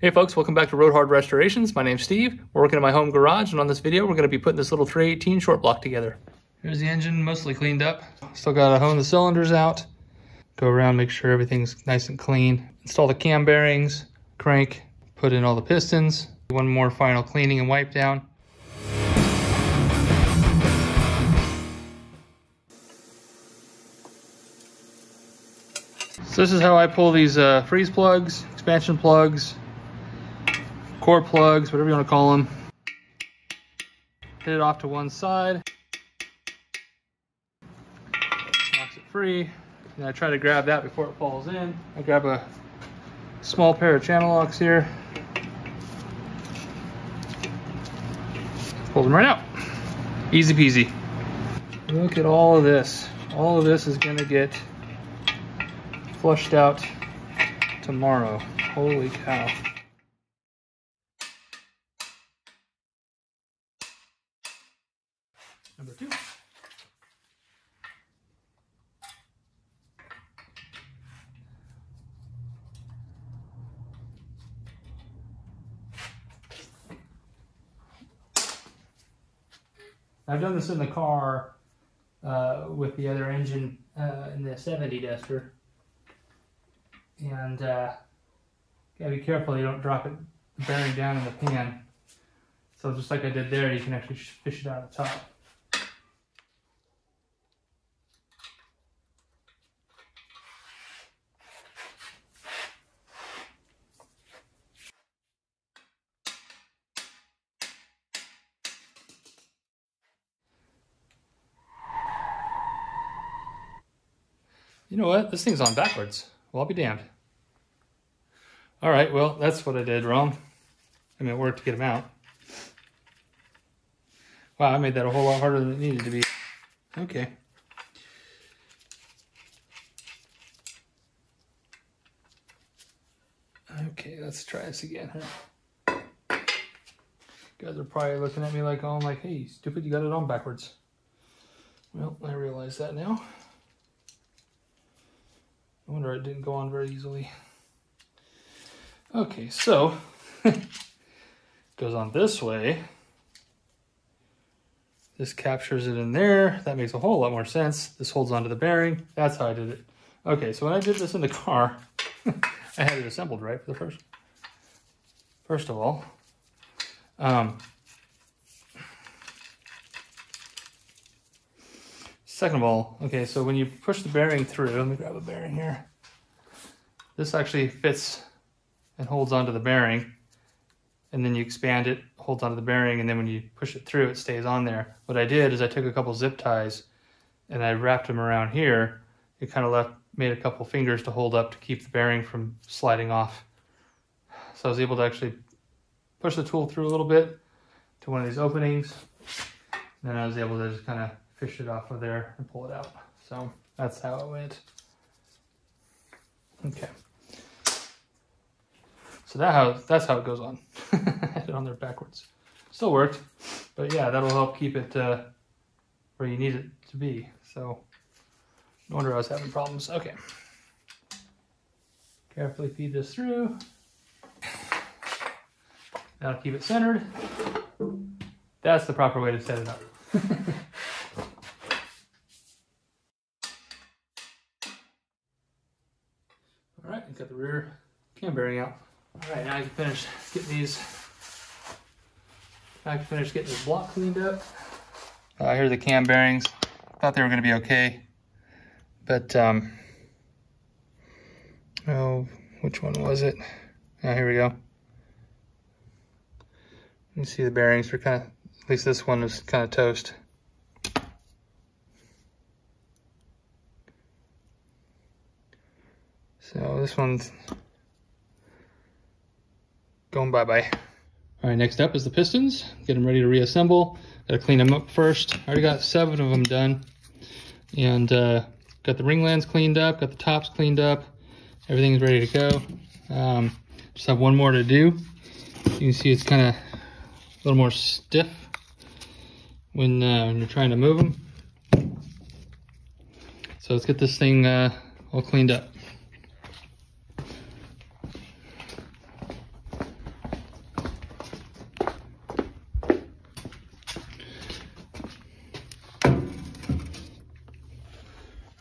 Hey folks, welcome back to Road Hard Restorations. My name's Steve. We're working in my home garage, and on this video, we're going to be putting this little 318 short block together. Here's the engine, mostly cleaned up. Still got to hone the cylinders out. Go around, make sure everything's nice and clean. Install the cam bearings, crank, put in all the pistons. One more final cleaning and wipe down. So this is how I pull these freeze plugs, expansion plugs, core plugs, whatever you want to call them. Hit it off to one side. Knocks it free. And I try to grab that before it falls in. I grab a small pair of channel locks here. Pull them right out. Easy peasy. Look at all of this. All of this is going to get flushed out tomorrow. Holy cow. Number 2. I've done this in the car with the other engine in the 70 Duster. And gotta be careful you don't drop it, the bearing down in the pan. So just like I did there, you can actually fish it out of the top. You know what? This thing's on backwards. Well, I'll be damned. All right, well, that's what I did wrong. I mean, it worked to get them out. Wow, I made that a whole lot harder than it needed to be. Okay. Okay, let's try this again. Huh? You guys are probably looking at me like, oh, I'm like, hey, stupid, you got it on backwards. Well, I realize that now. I wonder it didn't go on very easily. Okay, so goes on this way. This captures it in there. That makes a whole lot more sense. This holds onto the bearing. That's how I did it. Okay, so when I did this in the car, I had it assembled right for the first of all. Second of all, okay, so when you push the bearing through, let me grab a bearing here. This actually fits and holds onto the bearing, and then you expand it, holds onto the bearing, and then when you push it through, it stays on there. What I did is I took a couple zip ties and I wrapped them around here. It kind of made a couple fingers to hold up to keep the bearing from sliding off. So I was able to actually push the tool through a little bit to one of these openings, and then I was able to just kind of fish it off of there and pull it out. So that's how it went. Okay. So that's how it goes on. I had it on there backwards. Still worked, but yeah, that'll help keep it where you need it to be. So no wonder I was having problems. Okay. Carefully feed this through. That'll keep it centered. That's the proper way to set it up. All right, got the rear cam bearing out. All right, now I can finish getting this block cleaned up. Here are the cam bearings. Thought they were going to be okay, but oh, which one was it? Oh, here we go. You can see the bearings are kind of, at least this one is kind of toast. So this one's going bye-bye. All right, next up is the pistons. Get them ready to reassemble. Got to clean them up first. I already got 7 of them done. And got the ringlands cleaned up, got the tops cleaned up. Everything's ready to go. Just have one more to do. You can see it's kind of a little more stiff when you're trying to move them. So let's get this thing all cleaned up.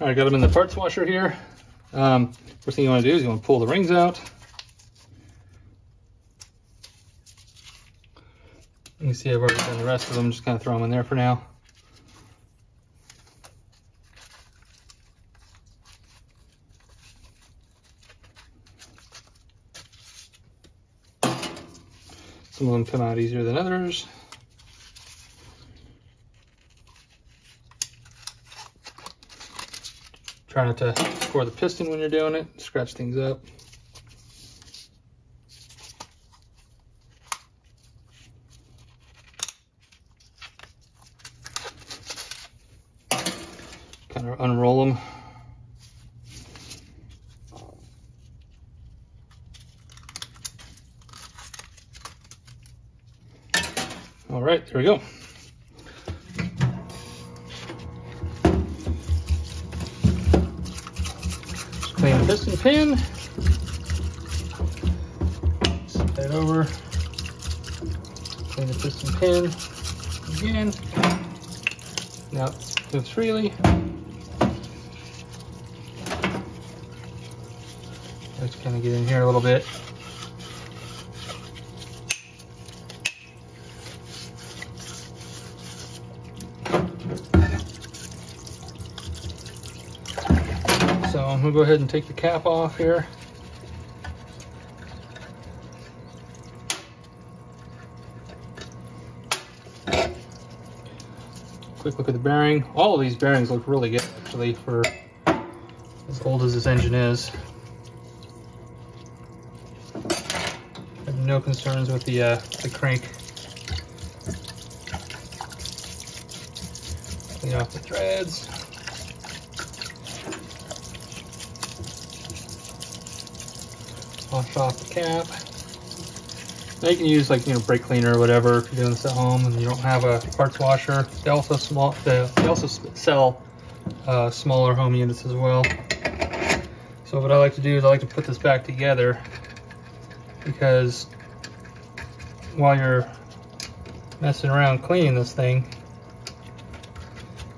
All right, got them in the parts washer here. First thing you want to do is you want to pull the rings out. You can see I've already done the rest of them, just kind of throw them in there for now. Some of them come out easier than others. Try not to score the piston when you're doing it, scratch things up. Kind of unroll them. All right, there we go. Just clean the piston pin. Set that over. Clean the piston pin again. Now it moves freely. Let's kind of get in here a little bit. So I'm gonna go ahead and take the cap off here. Quick look at the bearing. All of these bearings look really good actually for as old as this engine is. I have no concerns with the crank. Clean off the threads. Wash off the cap. Now you can use like brake cleaner or whatever if you're doing this at home and you don't have a parts washer. They also sell smaller home units as well. So what I like to do is I like to put this back together because while you're messing around cleaning this thing,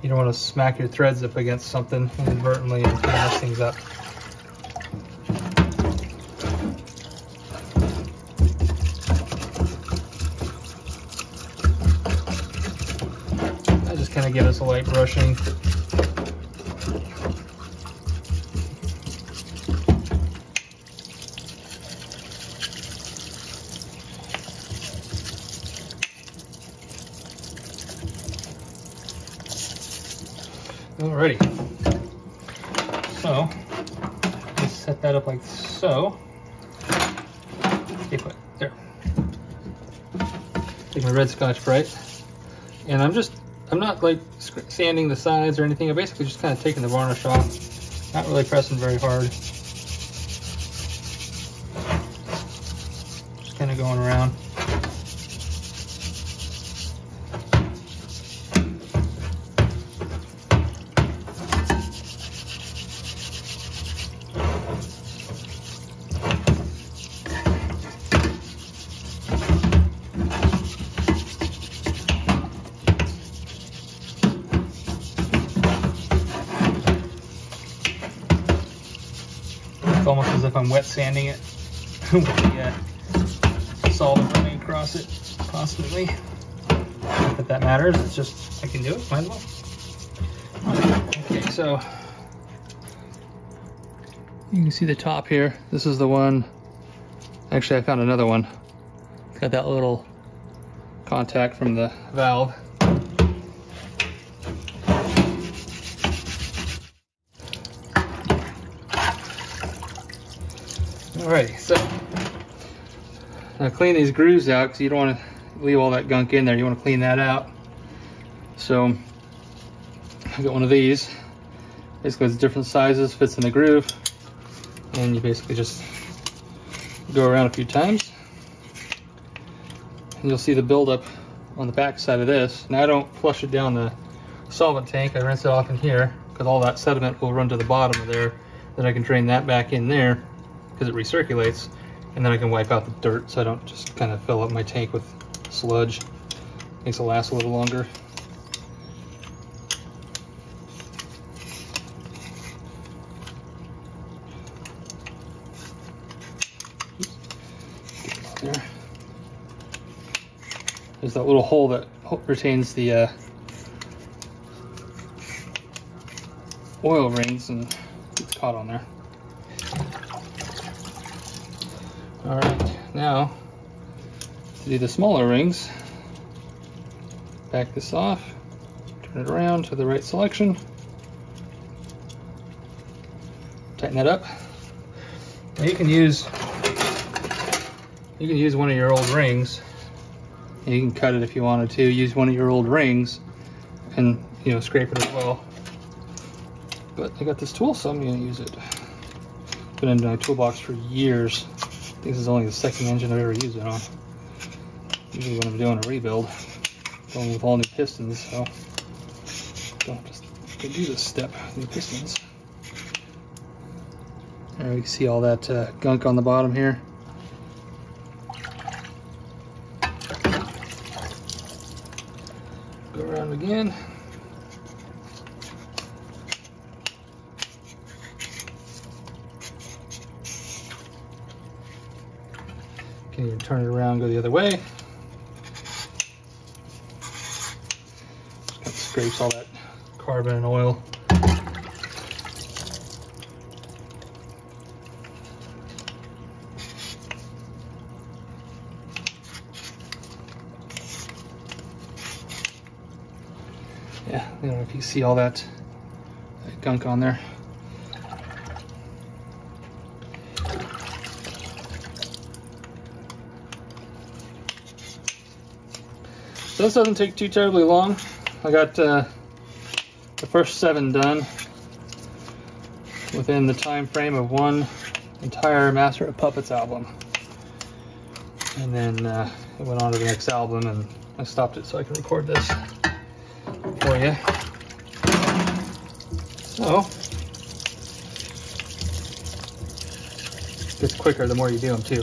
you don't want to smack your threads up against something inadvertently and mess things up. Kind of give us a light brushing. Alrighty. So just set that up like so. Stay put. There. Take my red Scotch Brite, and I'm not like sanding the sides or anything. I'm basically just kind of taking the varnish off. Not really pressing very hard. Just kind of going around. It's almost as if I'm wet sanding it with the solvent running across it constantly. Not that that matters, it's just I can do it, might as well. Okay, so you can see the top here. This is the one. Actually, I found another one. It's got that little contact from the valve. Alright, so now clean these grooves out because you don't want to leave all that gunk in there. You want to clean that out. So I got one of these. Basically, it's different sizes, fits in the groove, and you basically just go around a few times, and you'll see the buildup on the back side of this. Now I don't flush it down the solvent tank. I rinse it off in here because all that sediment will run to the bottom of there. Then I can drain that back in there, because it recirculates, and then I can wipe out the dirt so I don't just kind of fill up my tank with sludge. Makes it last a little longer. here. There's that little hole that retains the oil rings, and it's caught on there. All right, now to do the smaller rings, back this off, turn it around to the right selection, tighten that up. Now you can use one of your old rings. You can cut it if you wanted to. Use one of your old rings and, you know, scrape it as well. But I got this tool, so I'm going to use it. Been in my toolbox for years. I think this is only the second engine I've ever used it on. Usually when I'm doing a rebuild, going with all new pistons, so don't just do this step, new pistons. There, you can see all that gunk on the bottom here. Go around again. Can even turn it around, go the other way. That scrapes all that carbon and oil. Yeah, I don't know if you see all that gunk on there. So this doesn't take too terribly long. I got the first 7 done within the time frame of one entire Master of Puppets album. And then it went on to the next album, and I stopped it so I can record this for you. So, it gets quicker the more you do them too.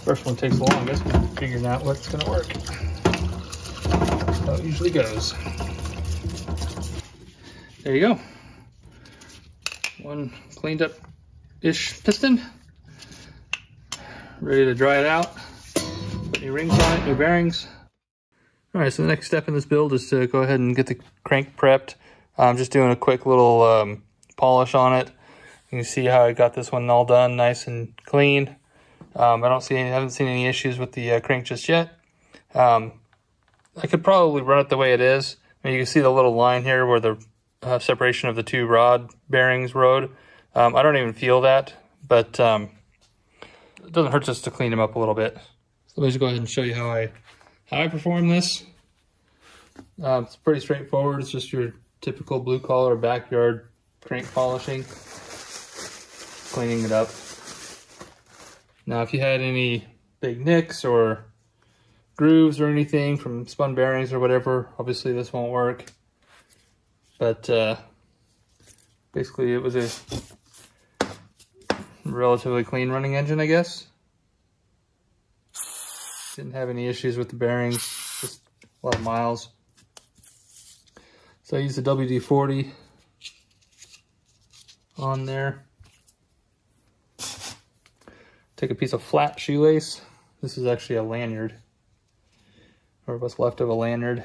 First one takes the longest, figuring out what's going to work. That's how it usually goes. There you go. One cleaned up-ish piston. Ready to dry it out. Put new rings on it, new bearings. Alright, so the next step in this build is to go ahead and get the crank prepped. I'm just doing a quick little polish on it. You can see how I got this one all done, nice and clean. I haven't seen any issues with the crank just yet. I could probably run it the way it is. I mean, you can see the little line here where the separation of the 2 rod bearings rode. I don't even feel that, but it doesn't hurt just to clean them up a little bit. So let me just go ahead and show you how I perform this. It's pretty straightforward. It's just your typical blue collar backyard crank polishing, cleaning it up. Now, if you had any big nicks or grooves or anything from spun bearings or whatever, obviously this won't work. But basically it was a relatively clean running engine, I guess. Didn't have any issues with the bearings, just a lot of miles. So I used the WD-40 on there. Take a piece of flat shoelace. This is actually a lanyard, or what's left of a lanyard.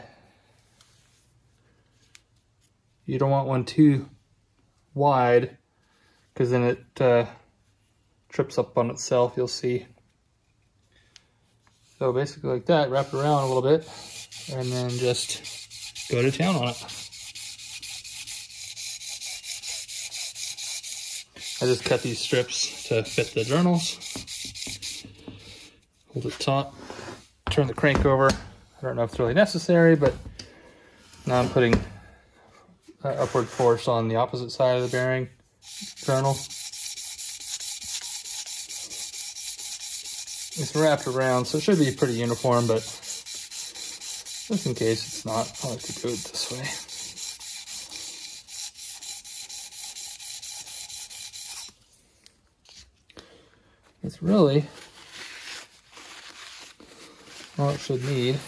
You don't want one too wide, because then it trips up on itself, you'll see. So basically like that, wrap it around a little bit, and then just go to town on it. I just cut these strips to fit the journals. Hold it taut, turn the crank over. I don't know if it's really necessary, but now I'm putting upward force on the opposite side of the bearing journal. It's wrapped around, so it should be pretty uniform, but just in case it's not, I like to do it this way. It's really all it should need.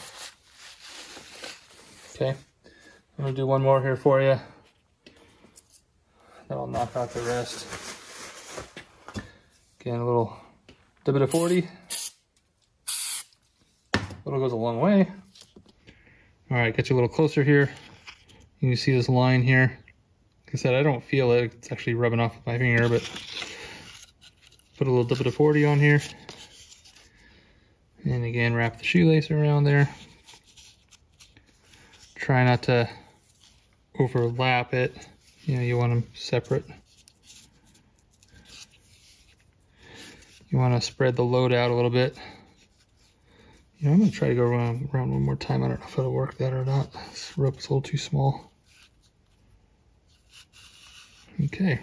Okay, I'm gonna do one more here for you. That'll knock out the rest. Again, a little bit of 40. little goes a long way. All right, get you a little closer here. You can see this line here. Like I said, I don't feel it. It's actually rubbing off my finger, but put a little bit of 40 on here. And again, wrap the shoelace around there. Try not to overlap it. You know, you want them separate. You want to spread the load out a little bit. You know, I'm going to try to go around one more time. I don't know if it'll work that or not. This rope's a little too small. Okay.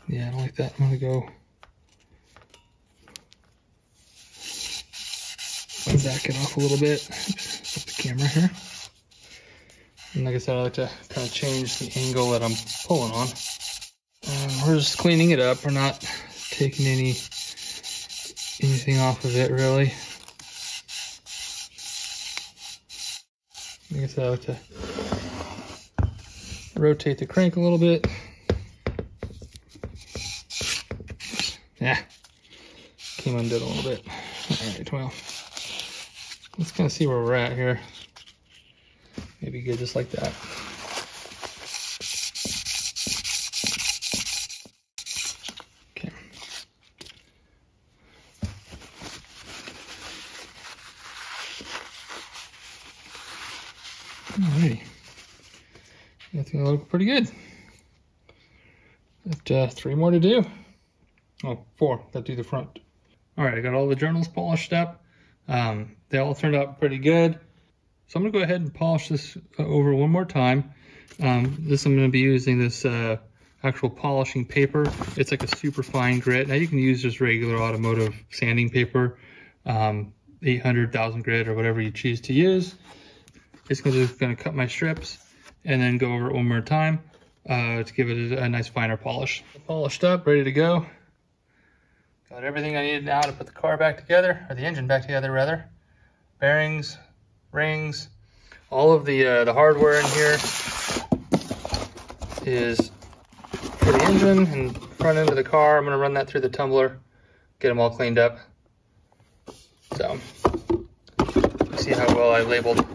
Yeah, I don't like that. I'm going to go back it off a little bit. Oops, put the camera here. And like I said, I like to kind of change the angle that I'm pulling on. We're just cleaning it up. We're not taking anything off of it, really. Like I said, I like to rotate the crank a little bit. Yeah, came undone a little bit. All right, well, let's kind of see where we're at here. Maybe good just like that. Okay. Alrighty. That's gonna look pretty good. Got 3 more to do. Oh, 4. Gotta do the front. Alright, I got all the journals polished up. They all turned out pretty good. So I'm gonna go ahead and polish this over one more time. I'm gonna be using this actual polishing paper. It's like a super fine grit. Now you can use just regular automotive sanding paper, 800,000 grit or whatever you choose to use. It's gonna cut my strips and then go over it one more time to give it a nice finer polish. Polished up, ready to go. Got everything I needed now to put the car back together, or the engine back together rather. Bearings, rings, all of the hardware in here is for the engine and front end of the car. I'm gonna run that through the tumbler, get them all cleaned up. So, see how well I labeled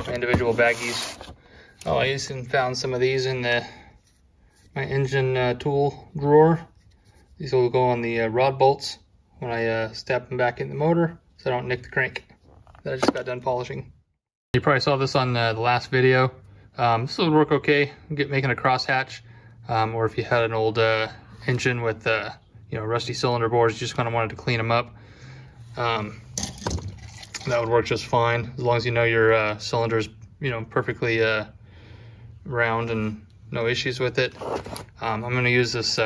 my individual baggies. Oh, I even found some of these in my engine tool drawer. These will go on the rod bolts when I step them back in the motor so I don't nick the crank that I just got done polishing. You probably saw this on the last video. This will work okay. Making a crosshatch, or if you had an old engine with rusty cylinder bores, you just kind of wanted to clean them up. That would work just fine as long as you know your cylinders, perfectly round and no issues with it. I'm going to use this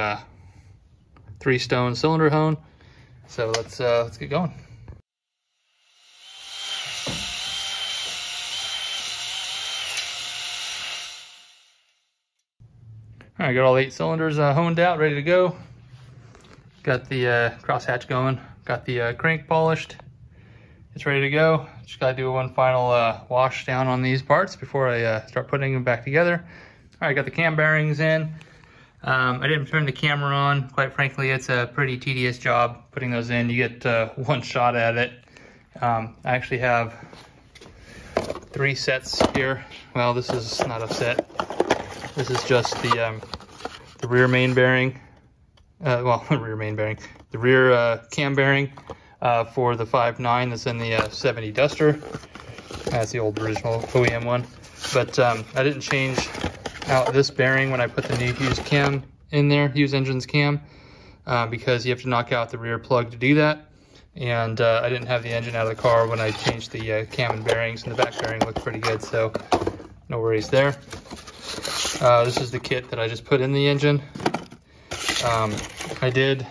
3-stone cylinder hone. So let's get going. All right, got all 8 cylinders honed out, ready to go. Got the crosshatch going. Got the crank polished. It's ready to go. Just gotta do one final wash down on these parts before I start putting them back together. All right, got the cam bearings in. I didn't turn the camera on. Quite frankly, it's a pretty tedious job putting those in. You get one shot at it. I actually have 3 sets here. Well, this is not a set. This is just the rear main bearing. The rear cam bearing for the 5.9 that's in the 70 Duster. That's the old original OEM one. But I didn't change out this bearing when I put the new Hughes cam in there, Hughes Engines cam, because you have to knock out the rear plug to do that. And I didn't have the engine out of the car when I changed the cam and bearings, and the back bearing looked pretty good, so no worries there. This is the kit that I just put in the engine. I did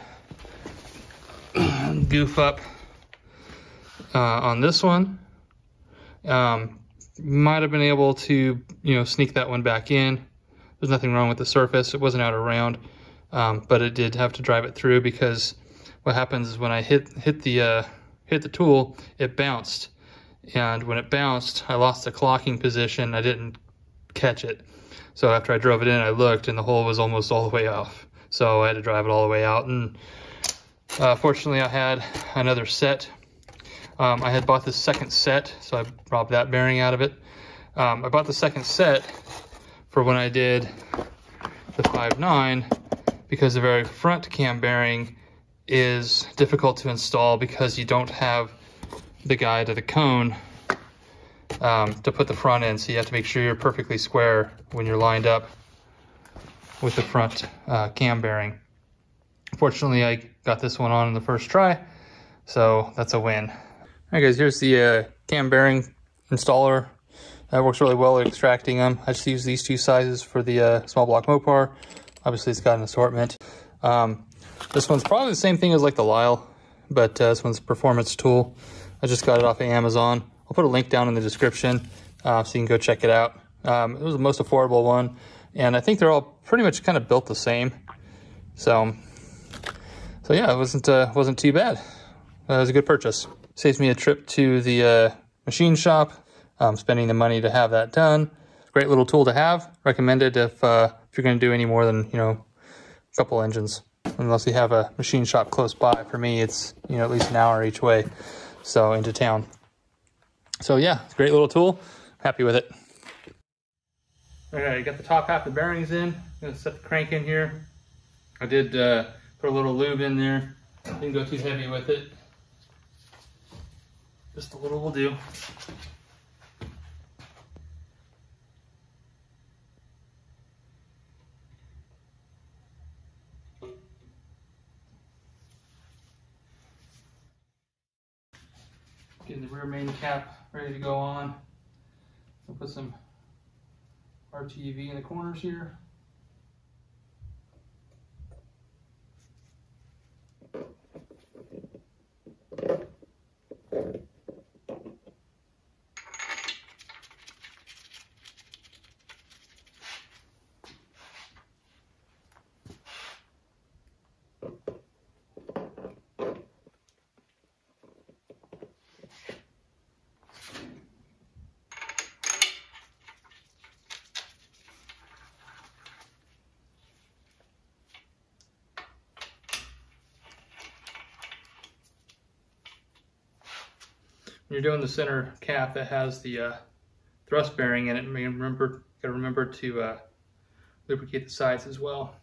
goof up on this one. Might have been able to, sneak that one back in. There's nothing wrong with the surface. It wasn't out of round, but it did have to drive it through because what happens is when I hit the tool, it bounced, and when it bounced, I lost the clocking position. I didn't catch it, so after I drove it in, I looked, and the hole was almost all the way off. So I had to drive it all the way out, and fortunately I had another set. I had bought the second set, so I robbed that bearing out of it. I bought the second set for when I did the 5.9 because the very front cam bearing is difficult to install because you don't have the guide to the cone to put the front in, so you have to make sure you're perfectly square when you're lined up with the front cam bearing. Fortunately, I got this one on in the first try, so that's a win. All right, guys, here's the cam bearing installer. That works really well at extracting them. I just use these two sizes for the small block Mopar. Obviously, it's got an assortment. This one's probably the same thing as like the Lyle, but this one's a performance tool. I just got it off of Amazon. I'll put a link down in the description so you can go check it out. It was the most affordable one, and I think they're all pretty much kind of built the same. So yeah, it wasn't too bad. It was a good purchase. Saves me a trip to the machine shop. Spending the money to have that done. Great little tool to have. Recommended if you're going to do any more than a couple engines. Unless you have a machine shop close by. For me, it's at least an hour each way, so into town. So yeah, it's a great little tool. Happy with it. Okay, got the top half of the bearings in. I'm gonna set the crank in here. I did put a little lube in there. Didn't go too heavy with it. Just a little will do. Getting the rear main cap ready to go on. I'll put some RTV in the corners here. When you're doing the center cap that has the thrust bearing in it, gotta remember to lubricate the sides as well.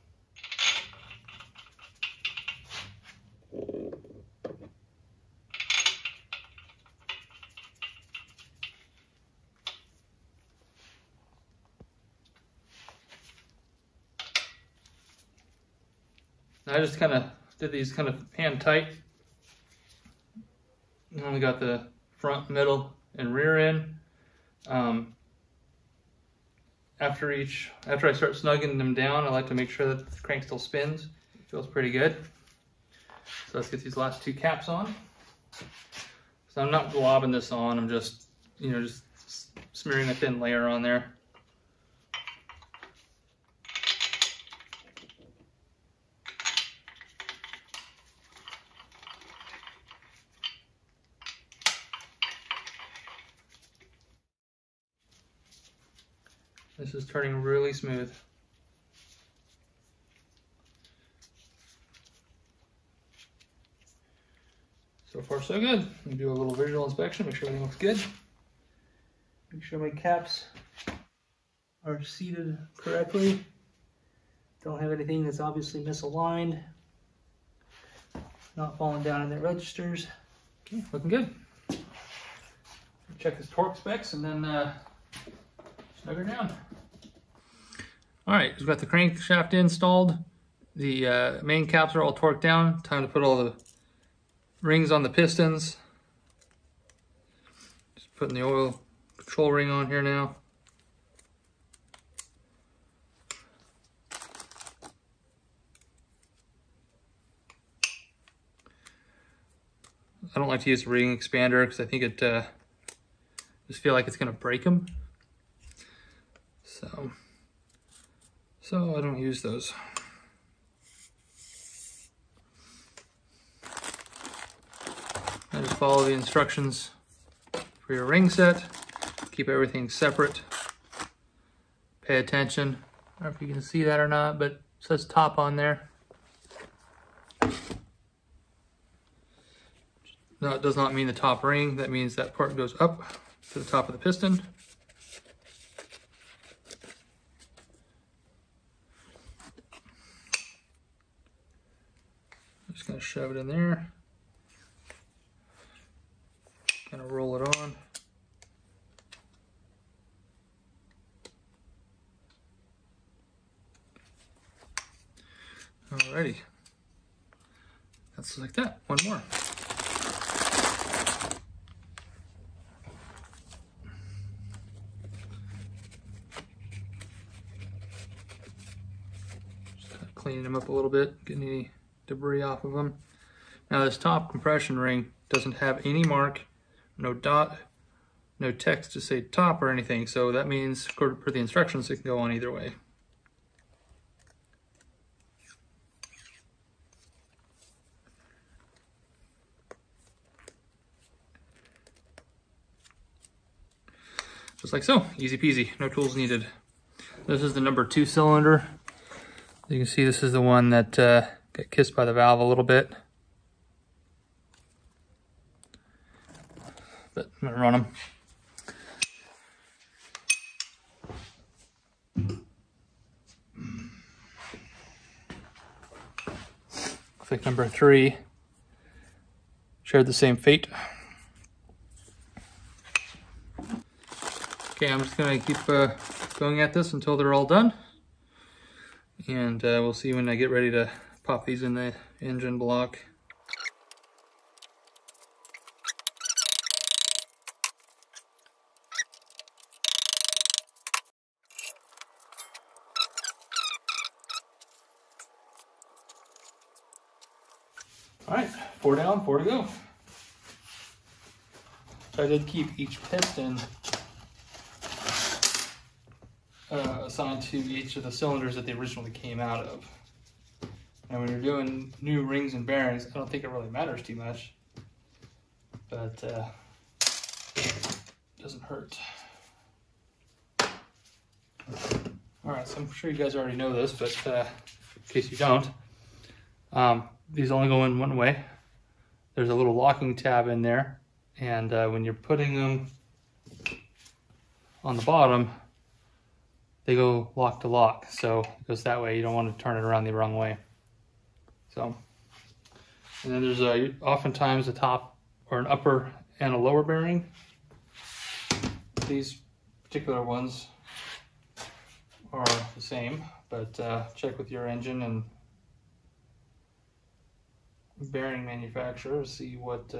I just kind of did these kind of hand tight. I only got the front, middle, and rear end. After I start snugging them down, I like to make sure that the crank still spins. It feels pretty good. So let's get these last two caps on. So I'm not globbing this on. I'm just, just smearing a thin layer on there. This is turning really smooth. So far so good. Let me do a little visual inspection, make sure everything looks good. Make sure my caps are seated correctly. Don't have anything that's obviously misaligned. Not falling down in the registers. Okay, looking good. Check this torque specs and then snug her down. All right, we've got the crankshaft installed. The main caps are all torqued down. Time to put all the rings on the pistons. Just putting the oil control ring on here now. I don't like to use a ring expander because I think it just feel like it's gonna break them. So I don't use those. I just follow the instructions for your ring set. Keep everything separate. Pay attention. I don't know if you can see that or not, but it says top on there. That does not mean the top ring. That means that part goes up to the top of the piston. I'm just going to shove it in there. Kind of roll it on. Alrighty. That's like that. One more. Just kind of cleaning them up a little bit, getting any debris off of them. Now this top compression ring doesn't have any mark, no dot, no text to say top or anything. So that means, according to the instructions, it can go on either way. Just like so, easy peasy, no tools needed. This is the number 2 cylinder. You can see this is the one that got kissed by the valve a little bit. But I'm gonna run them. Looks like number 3 shared the same fate. Okay, I'm just gonna keep going at this until they're all done. And we'll see when I get ready to pop these in the engine block. All right, 4 down, 4 to go. So I did keep each piston assigned to each of the cylinders that they originally came out of. And when you're doing new rings and bearings, I don't think it really matters too much, but it doesn't hurt. All right, so I'm sure you guys already know this, but in case you don't, these only go in one way. There's a little locking tab in there, and when you're putting them on the bottom, they go lock to lock, so it goes that way. You don't want to turn it around the wrong way. So, and then there's oftentimes a top or an upper and a lower bearing. These particular ones are the same, but check with your engine and bearing manufacturer, see what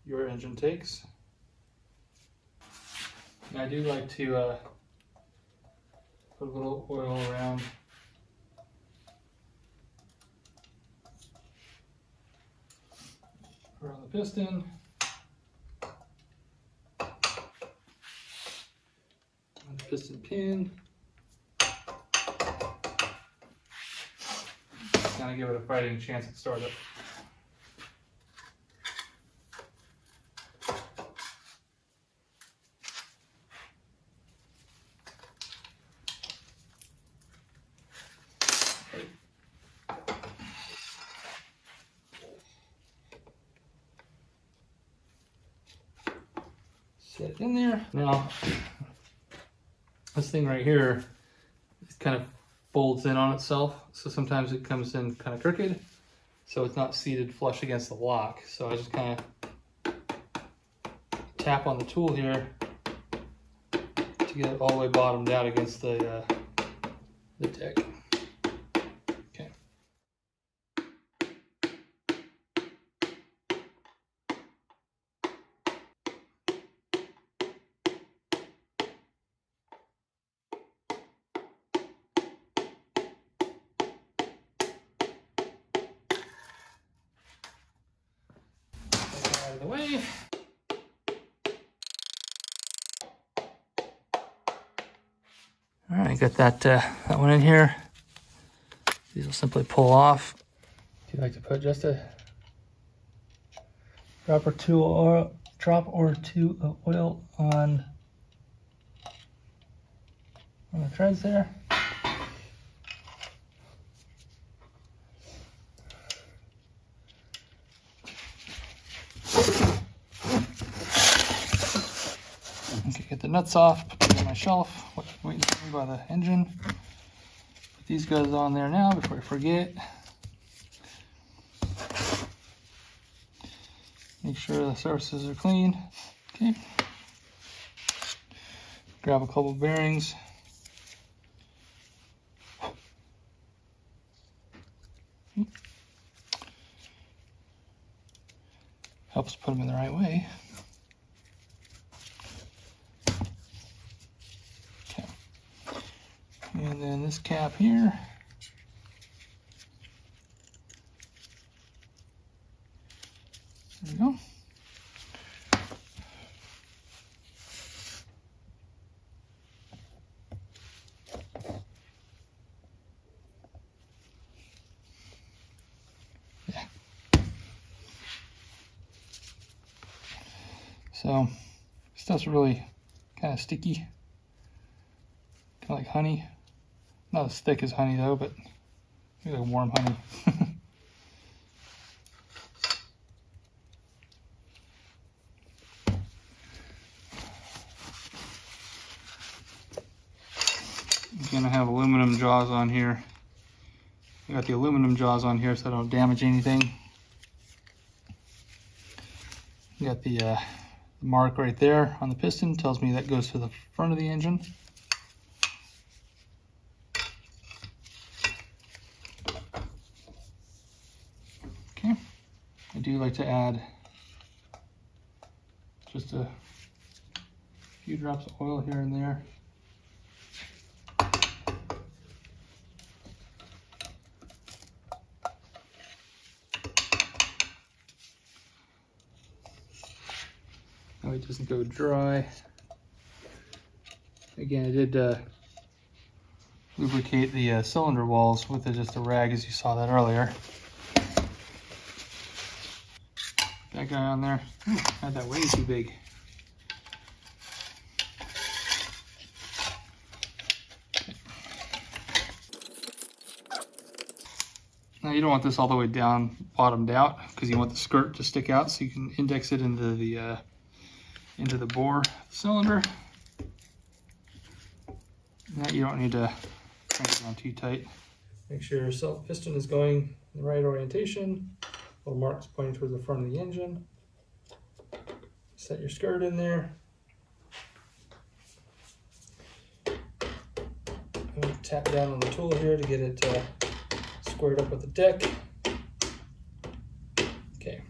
your engine takes. And I do like to put a little oil around the piston. And the piston pin. Kind of give it a fighting chance at startup. Set it in there. Now, this thing right here, it kind of folds in on itself. So sometimes it comes in kind of crooked. So it's not seated flush against the block. So I just kind of tap on the tool here to get it all the way bottomed out against the deck. Okay. Out of the way. All right, got that one in here. These will simply pull off. If you like to put just a drop or two of oil on the threads there. the nuts off, put them on my shelf, waiting for me by the engine. Put these guys on there now before I forget. Make sure the surfaces are clean. Okay. Grab a couple bearings. Helps put them in the right way. Okay. And then this cap here. There we go. Yeah. So stuff's really kind of sticky, kind of like honey. Not as thick as honey though, but maybe like warm honey. Again, I have aluminum jaws on here. I got the aluminum jaws on here so I don't damage anything. You got the mark right there on the piston, tells me that goes to the front of the engine. Okay, I do like to add just a few drops of oil here and there. That way it doesn't go dry. Again, I did lubricate the cylinder walls with just a rag, as you saw that earlier. That guy on there, had that way too big. Now you don't want this all the way down, bottomed out, because you want the skirt to stick out, so you can index it into the bore cylinder. That you don't need to crank it down too tight. Make sure your piston is going in the right orientation. Little marks pointing towards the front of the engine. Set your skirt in there. I'm going to tap down on the tool here to get it squared up with the deck. Okay.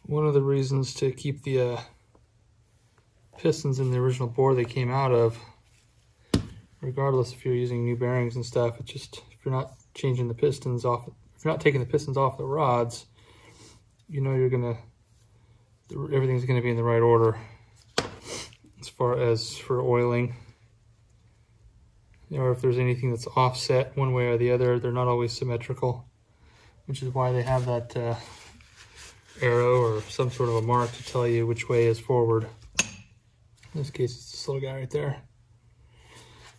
One of the reasons to keep the pistons in the original bore they came out of, regardless if you're using new bearings and stuff, it's just if you're not changing the pistons off, if you're not taking the pistons off the rods, you know everything's gonna be in the right order as far as for oiling. Or if there's anything that's offset one way or the other, they're not always symmetrical, which is why they have that arrow or some sort of a mark to tell you which way is forward. In this case, it's this little guy right there.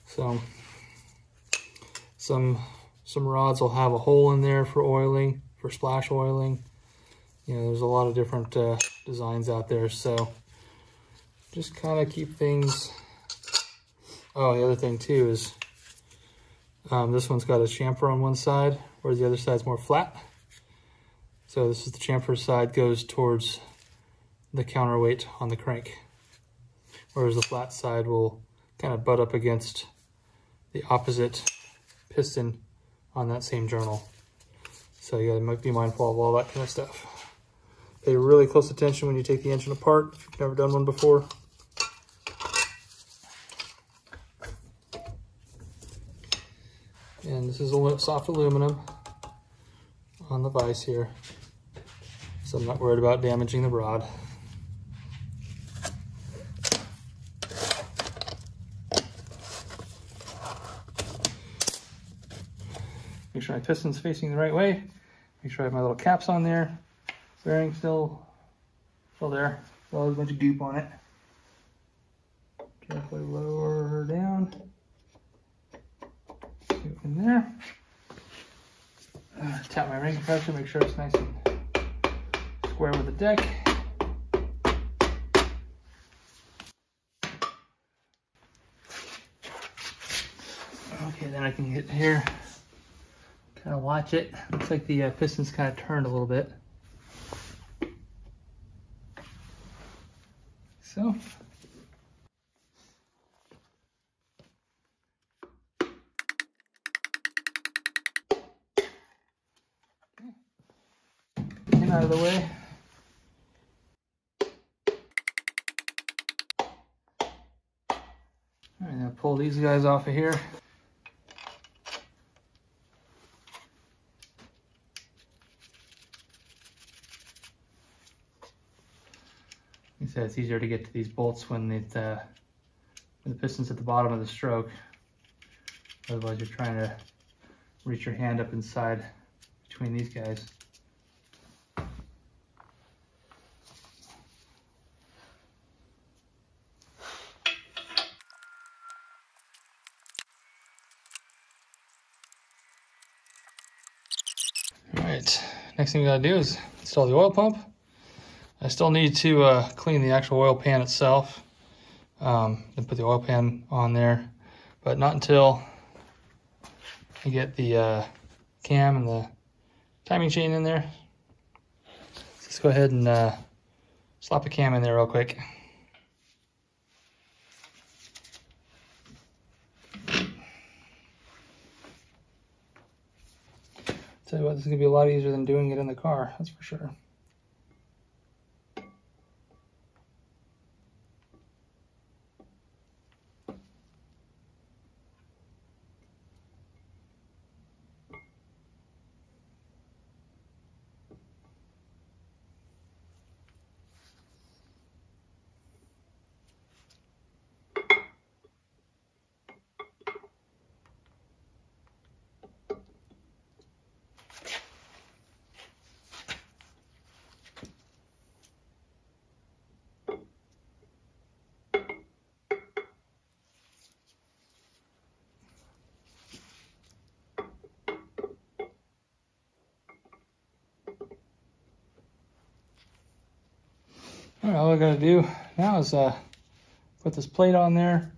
So some rods will have a hole in there for oiling, for splash oiling. You know, there's a lot of different designs out there, so just kind of keep things. Oh, the other thing too is this one's got a chamfer on one side, whereas the other side's more flat. So this is the chamfer side, goes towards the counterweight on the crank, whereas the flat side will kind of butt up against the opposite piston on that same journal. So you gotta be mindful of all that kind of stuff. Pay really close attention when you take the engine apart if you've never done one before. And this is soft aluminum on the vise here, so I'm not worried about damaging the rod. Make sure my piston's facing the right way. Make sure I have my little caps on there. Bearing still there. Still has a bunch of goop on it. Carefully lower her down. Get in there. Tap my ring compressor, make sure it's nice and square with the deck. Okay, then I can get here, kind of watch it. Looks like the piston's kind of turned a little bit. So. Get out of the way. All right, now pull these guys off of here. Like I said, it's easier to get to these bolts when the piston's at the bottom of the stroke. Otherwise, you're trying to reach your hand up inside between these guys. All right, next thing we gotta do is install the oil pump. I still need to clean the actual oil pan itself and put the oil pan on there, but not until I get the cam and the timing chain in there. Let's go ahead and slap a cam in there real quick. Tell you what, this is gonna be a lot easier than doing it in the car, that's for sure. All right, all I gotta do now is put this plate on there,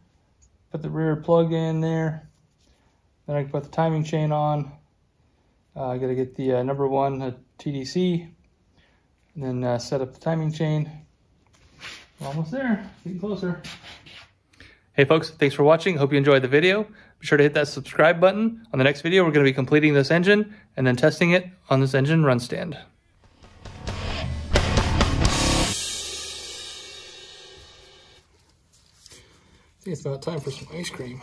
put the rear plug in there, then I can put the timing chain on. I gotta get the number 1 TDC, and then set up the timing chain. We're almost there, getting closer. Hey folks, thanks for watching. Hope you enjoyed the video. Be sure to hit that subscribe button. On the next video, we're gonna be completing this engine and then testing it on this engine run stand. I think it's about time for some ice cream.